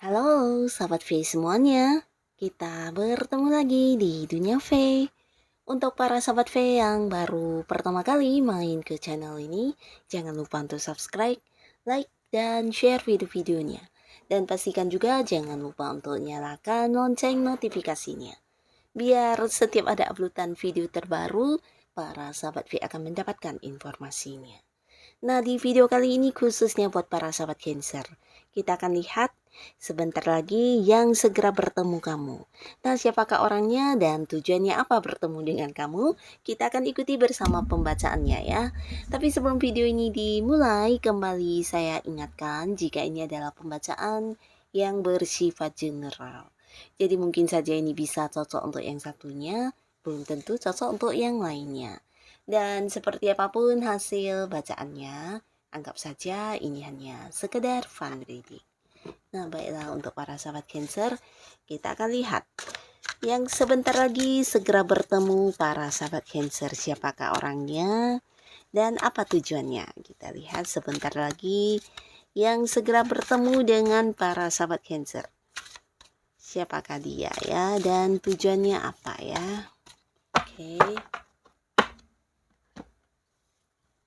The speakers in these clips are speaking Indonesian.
Halo sahabat V semuanya, kita bertemu lagi di Dunia V. Untuk para sahabat V yang baru pertama kali main ke channel ini, jangan lupa untuk subscribe, like, dan share video-videonya. Dan pastikan juga jangan lupa untuk nyalakan lonceng notifikasinya. Biar setiap ada uploadan video terbaru, para sahabat V akan mendapatkan informasinya. Nah, di video kali ini khususnya buat para sahabat Cancer, kita akan lihat sebentar lagi yang segera bertemu kamu. Nah, siapakah orangnya dan tujuannya apa bertemu dengan kamu? Kita akan ikuti bersama pembacaannya ya. Tapi sebelum video ini dimulai, kembali saya ingatkan jika ini adalah pembacaan yang bersifat general. Jadi mungkin saja ini bisa cocok untuk yang satunya, belum tentu cocok untuk yang lainnya. Dan seperti apapun hasil bacaannya, anggap saja ini hanya sekedar fun reading. Nah, baiklah untuk para sahabat Cancer, kita akan lihat yang sebentar lagi segera bertemu para sahabat Cancer, siapakah orangnya dan apa tujuannya. Kita lihat sebentar lagi yang segera bertemu dengan para sahabat Cancer. Siapakah dia ya dan tujuannya apa ya? Oke.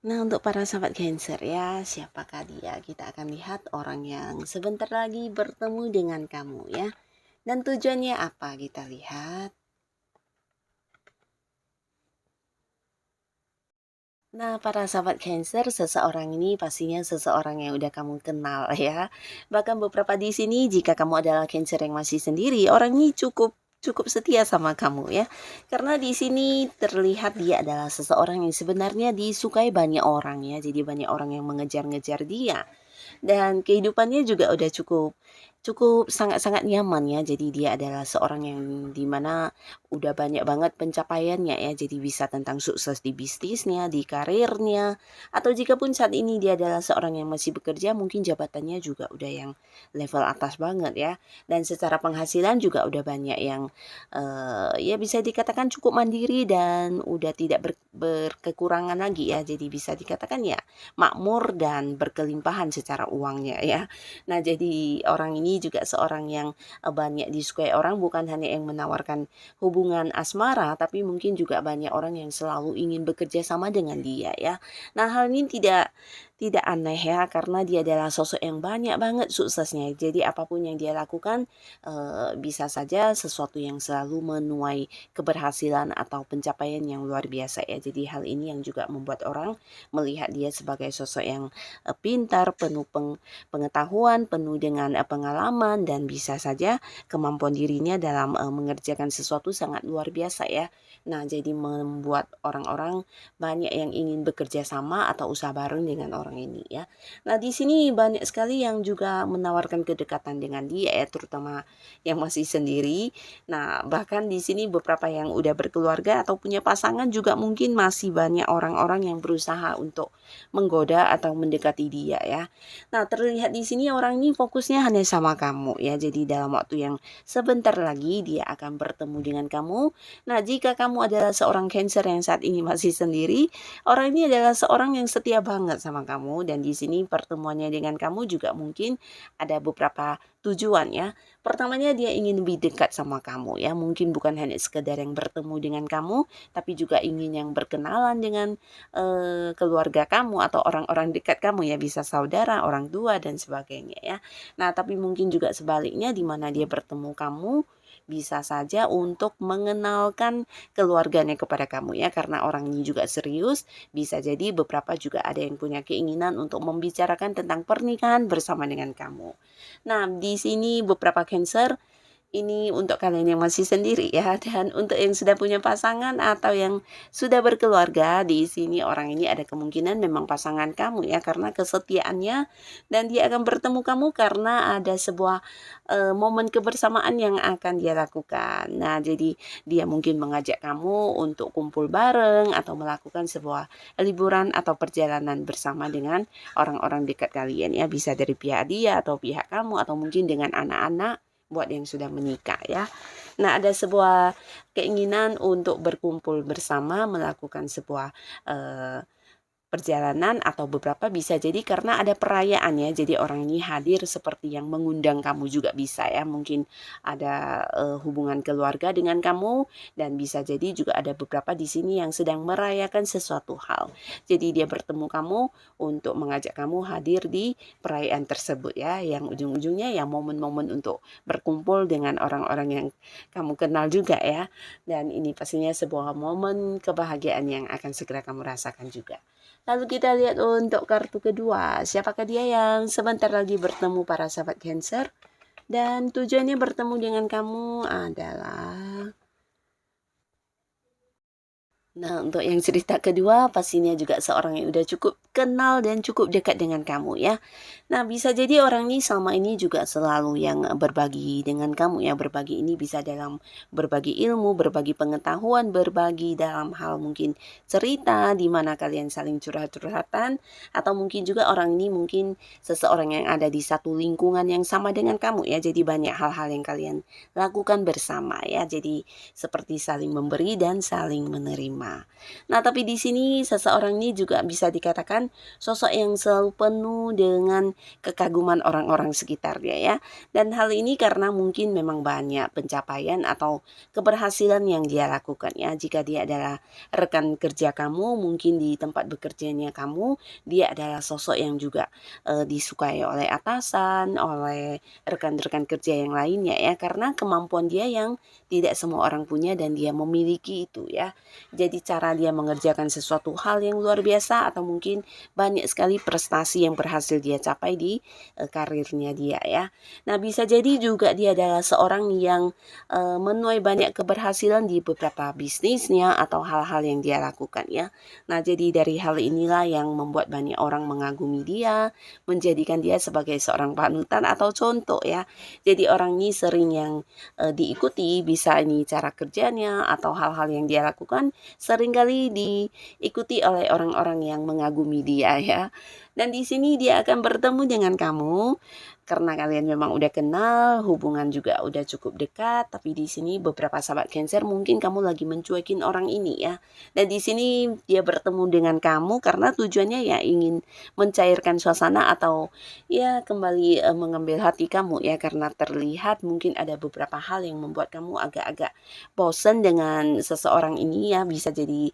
Nah, untuk para sahabat Cancer ya, siapakah dia? Kita akan lihat orang yang sebentar lagi bertemu dengan kamu ya. Dan tujuannya apa? Kita lihat. Nah, para sahabat Cancer, seseorang ini pastinya seseorang yang udah kamu kenal ya. Bahkan beberapa di sini jika kamu adalah Cancer yang masih sendiri, orang ini cukup cukup setia sama kamu ya. Karena di sini terlihat dia adalah seseorang yang sebenarnya disukai banyak orang ya. Jadi banyak orang yang mengejar-ngejar dia. Dan kehidupannya juga udah cukup cukup sangat-sangat nyaman ya. Jadi dia adalah seorang yang dimana udah banyak banget pencapaiannya ya. Jadi bisa tentang sukses di bisnisnya, di karirnya, atau jika pun saat ini dia adalah seorang yang masih bekerja, mungkin jabatannya juga udah yang level atas banget ya. Dan secara penghasilan juga udah banyak yang ya bisa dikatakan cukup mandiri dan udah tidak berkekurangan lagi ya. Jadi bisa dikatakan ya makmur dan berkelimpahan secara uangnya ya. Nah, jadi orang ini juga seorang yang banyak disukai orang, bukan hanya yang menawarkan hubungan asmara, tapi mungkin juga banyak orang yang selalu ingin bekerja sama dengan dia ya. Nah, hal ini tidak aneh ya, karena dia adalah sosok yang banyak banget suksesnya. Jadi apapun yang dia lakukan bisa saja sesuatu yang selalu menuai keberhasilan atau pencapaian yang luar biasa ya. Jadi hal ini yang juga membuat orang melihat dia sebagai sosok yang pintar, penuh pengetahuan, penuh dengan pengalaman, dan bisa saja kemampuan dirinya dalam mengerjakan sesuatu sangat luar biasa ya. Nah, jadi membuat orang-orang banyak yang ingin bekerja sama atau usaha bareng dengan orang ini ya. Nah, di sini banyak sekali yang juga menawarkan kedekatan dengan dia ya, terutama yang masih sendiri. Nah, bahkan di sini beberapa yang udah berkeluarga atau punya pasangan juga mungkin masih banyak orang-orang yang berusaha untuk menggoda atau mendekati dia ya. Nah, terlihat di sini orang ini fokusnya hanya sama kamu ya. Jadi dalam waktu yang sebentar lagi dia akan bertemu dengan kamu. Nah, jika kamu adalah seorang Cancer yang saat ini masih sendiri, orang ini adalah seorang yang setia banget sama kamu, dan di sini pertemuannya dengan kamu juga mungkin ada beberapa tujuan ya. Pertamanya dia ingin lebih dekat sama kamu ya. Mungkin bukan hanya sekedar yang bertemu dengan kamu, tapi juga ingin yang berkenalan dengan keluarga kamu atau orang-orang dekat kamu ya, bisa saudara, orang tua dan sebagainya ya. Nah, tapi mungkin juga sebaliknya di mana dia bertemu kamu bisa saja untuk mengenalkan keluarganya kepada kamu ya, karena orang ini juga serius. Bisa jadi beberapa juga ada yang punya keinginan untuk membicarakan tentang pernikahan bersama dengan kamu. Nah, di sini beberapa Cancer Ini untuk kalian yang masih sendiri ya, dan untuk yang sudah punya pasangan atau yang sudah berkeluarga, di sini orang ini ada kemungkinan memang pasangan kamu ya, karena kesetiaannya dan dia akan bertemu kamu karena ada sebuah momen kebersamaan yang akan dia lakukan. Nah, jadi dia mungkin mengajak kamu untuk kumpul bareng atau melakukan sebuah liburan atau perjalanan bersama dengan orang-orang dekat kalian ya, bisa dari pihak dia atau pihak kamu atau mungkin dengan anak-anak buat yang sudah menikah ya. Nah, ada sebuah keinginan untuk berkumpul bersama melakukan sebuah eh, perjalanan atau beberapa bisa jadi karena ada perayaan ya. Jadi orang ini hadir seperti yang mengundang kamu juga bisa ya. Mungkin ada hubungan keluarga dengan kamu dan bisa jadi juga ada beberapa di sini yang sedang merayakan sesuatu hal. Jadi dia bertemu kamu untuk mengajak kamu hadir di perayaan tersebut ya. Yang ujung-ujungnya ya momen-momen untuk berkumpul dengan orang-orang yang kamu kenal juga ya. Dan ini pastinya sebuah momen kebahagiaan yang akan segera kamu rasakan juga. Lalu kita lihat untuk kartu kedua, siapakah dia yang sebentar lagi bertemu para sahabat Cancer? Dan tujuannya bertemu dengan kamu adalah Nah, untuk yang cerita kedua, pastinya juga seorang yang udah cukup kenal dan cukup dekat dengan kamu ya. Nah, bisa jadi orang ini selama ini juga selalu yang berbagi dengan kamu ya. Berbagi ini bisa dalam berbagi ilmu, berbagi pengetahuan, berbagi dalam hal mungkin cerita di mana kalian saling curhat-curhatan atau mungkin juga orang ini mungkin seseorang yang ada di satu lingkungan yang sama dengan kamu ya. Jadi banyak hal-hal yang kalian lakukan bersama ya. Jadi seperti saling memberi dan saling menerima. Nah, tapi di sini seseorang ini juga bisa dikatakan sosok yang selalu penuh dengan kekaguman orang-orang sekitarnya ya. Dan hal ini karena mungkin memang banyak pencapaian atau keberhasilan yang dia lakukan ya. Jika dia adalah rekan kerja kamu, mungkin di tempat bekerjanya kamu, dia adalah sosok yang juga disukai oleh atasan, oleh rekan-rekan kerja yang lainnya ya. Karena kemampuan dia yang tidak semua orang punya dan dia memiliki itu ya. Jadi cara dia mengerjakan sesuatu hal yang luar biasa atau mungkin banyak sekali prestasi yang berhasil dia capai di karirnya dia ya. Nah, bisa jadi juga dia adalah seorang yang menuai banyak keberhasilan di beberapa bisnisnya atau hal-hal yang dia lakukan ya. Nah, jadi dari hal inilah yang membuat banyak orang mengagumi dia, menjadikan dia sebagai seorang panutan atau contoh ya. Jadi orang ini sering yang diikuti, bisa ini cara kerjanya atau hal-hal yang dia lakukan seringkali diikuti oleh orang-orang yang mengagumi dia ya. Dan di sini dia akan bertemu dengan kamu karena kalian memang udah kenal, hubungan juga udah cukup dekat, tapi di sini beberapa sahabat Cancer mungkin kamu lagi mencuekin orang ini ya. Dan di sini dia bertemu dengan kamu karena tujuannya ya ingin mencairkan suasana atau ya kembali mengambil hati kamu ya karena terlihat mungkin ada beberapa hal yang membuat kamu agak-agak bosan dengan seseorang ini ya. Bisa jadi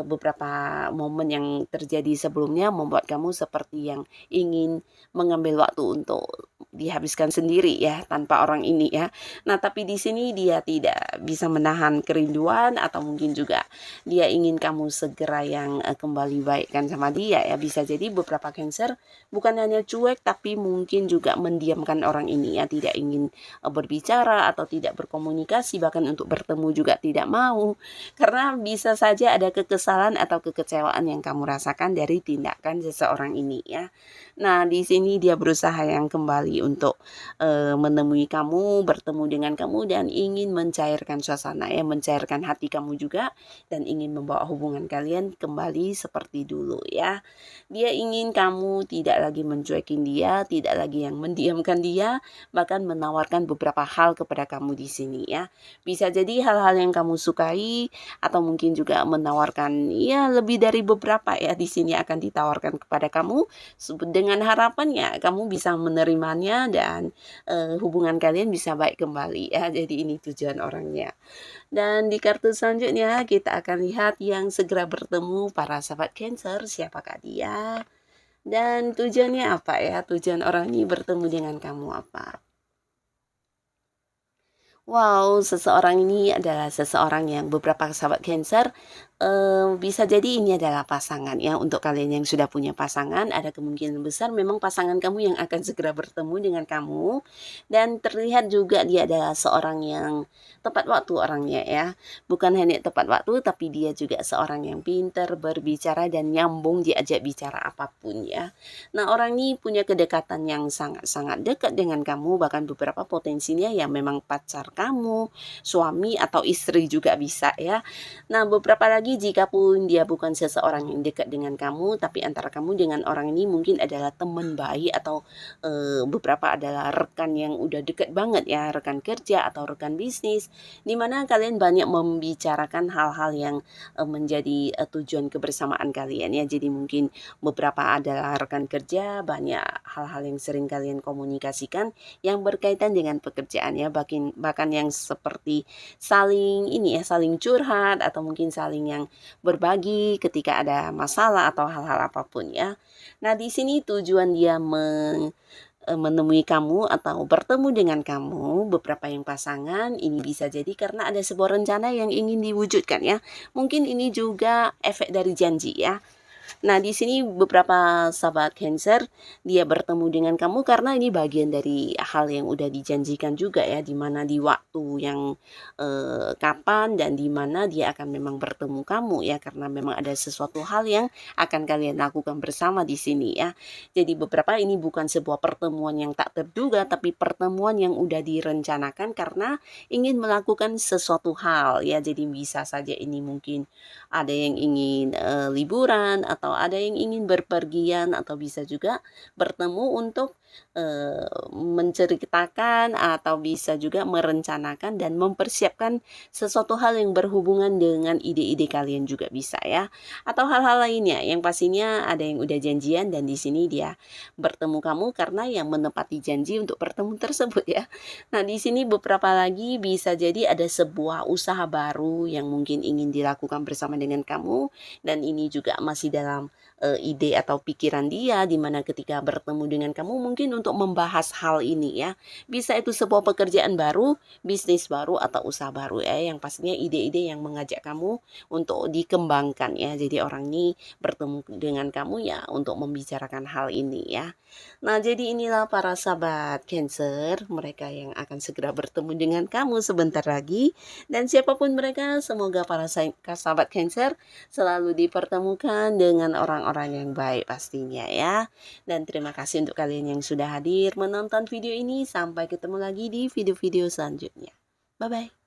beberapa momen yang terjadi sebelumnya membuat kamu seperti yang ingin mengambil waktu untuk dihabiskan sendiri ya tanpa orang ini ya. Nah, tapi di sini dia tidak bisa menahan kerinduan atau mungkin juga dia ingin kamu segera yang kembali baikkan sama dia ya. Bisa jadi beberapa Cancer bukan hanya cuek tapi mungkin juga mendiamkan orang ini ya, tidak ingin berbicara atau tidak berkomunikasi, bahkan untuk bertemu juga tidak mau karena bisa saja ada kekesalan atau kekecewaan yang kamu rasakan dari tindakan seseorang ini ya. Nah, di sini dia berusaha yang kembali untuk menemui kamu, bertemu dengan kamu dan ingin mencairkan suasana ya, mencairkan hati kamu juga dan ingin membawa hubungan kalian kembali seperti dulu ya. Dia ingin kamu tidak lagi mencuekin dia, tidak lagi yang mendiamkan dia, bahkan menawarkan beberapa hal kepada kamu di sini ya. Bisa jadi hal-hal yang kamu sukai atau mungkin juga menawarkan ya lebih dari beberapa ya di sini akan ditawarkan kepada kamu dengan harapan ya kamu bisa menerimanya dan hubungan kalian bisa baik kembali ya. Jadi ini tujuan orangnya. Dan di kartu selanjutnya kita akan lihat yang segera bertemu para sahabat Cancer, siapakah dia? Dan tujuannya apa ya? Tujuan orang ini bertemu dengan kamu apa? Wow, seseorang ini adalah seseorang yang beberapa sahabat Cancer bisa jadi ini adalah pasangan ya, untuk kalian yang sudah punya pasangan, ada kemungkinan besar memang pasangan kamu yang akan segera bertemu dengan kamu, dan terlihat juga dia adalah seorang yang tepat waktu orangnya ya. Bukan hanya tepat waktu, tapi dia juga seorang yang pintar berbicara dan nyambung diajak bicara apapun ya. Nah, orang ini punya kedekatan yang sangat-sangat dekat dengan kamu, bahkan beberapa potensinya ya memang pacar kamu, suami atau istri juga bisa ya. Nah, beberapa lagi jikapun dia bukan seseorang yang dekat dengan kamu, tapi antara kamu dengan orang ini mungkin adalah teman baik atau beberapa adalah rekan yang udah dekat banget ya, rekan kerja atau rekan bisnis, di mana kalian banyak membicarakan hal-hal yang menjadi tujuan kebersamaan kalian ya. Jadi mungkin beberapa adalah rekan kerja, banyak hal-hal yang sering kalian komunikasikan yang berkaitan dengan pekerjaan ya, bahkan yang seperti saling ini ya, saling curhat atau mungkin saling yang berbagi ketika ada masalah atau hal-hal apapun ya. Nah, di sini tujuan dia menemui kamu atau bertemu dengan kamu, beberapa yang pasangan, ini bisa jadi karena ada sebuah rencana yang ingin diwujudkan ya. Mungkin ini juga efek dari janji ya. Nah, di sini beberapa sahabat Cancer, dia bertemu dengan kamu karena ini bagian dari hal yang udah dijanjikan juga ya, di mana di waktu yang kapan dan di mana dia akan memang bertemu kamu ya, karena memang ada sesuatu hal yang akan kalian lakukan bersama di sini ya. Jadi beberapa ini bukan sebuah pertemuan yang tak terduga, tapi pertemuan yang udah direncanakan karena ingin melakukan sesuatu hal ya. Jadi bisa saja ini mungkin ada yang ingin liburan atau ada yang ingin berpergian atau bisa juga bertemu untuk menceritakan atau bisa juga merencanakan dan mempersiapkan sesuatu hal yang berhubungan dengan ide-ide kalian juga bisa ya, atau hal-hal lainnya yang pastinya ada yang udah janjian dan di sini dia bertemu kamu karena yang menepati janji untuk bertemu tersebut ya. Nah, di sini beberapa lagi bisa jadi ada sebuah usaha baru yang mungkin ingin dilakukan bersama dengan kamu, dan ini juga masih dalam ide atau pikiran dia, di mana ketika bertemu dengan kamu mungkin untuk membahas hal ini ya. Bisa itu sebuah pekerjaan baru, bisnis baru atau usaha baru ya, yang pastinya ide-ide yang mengajak kamu untuk dikembangkan ya. Jadi orang ini bertemu dengan kamu ya untuk membicarakan hal ini ya. Nah, jadi inilah para sahabat Cancer, mereka yang akan segera bertemu dengan kamu sebentar lagi. Dan siapapun mereka, semoga para sahabat Cancer selalu dipertemukan dengan orang-orang yang baik pastinya ya. Dan terima kasih untuk kalian yang sudah hadir menonton video ini. Sampai ketemu lagi di video-video selanjutnya. Bye-bye.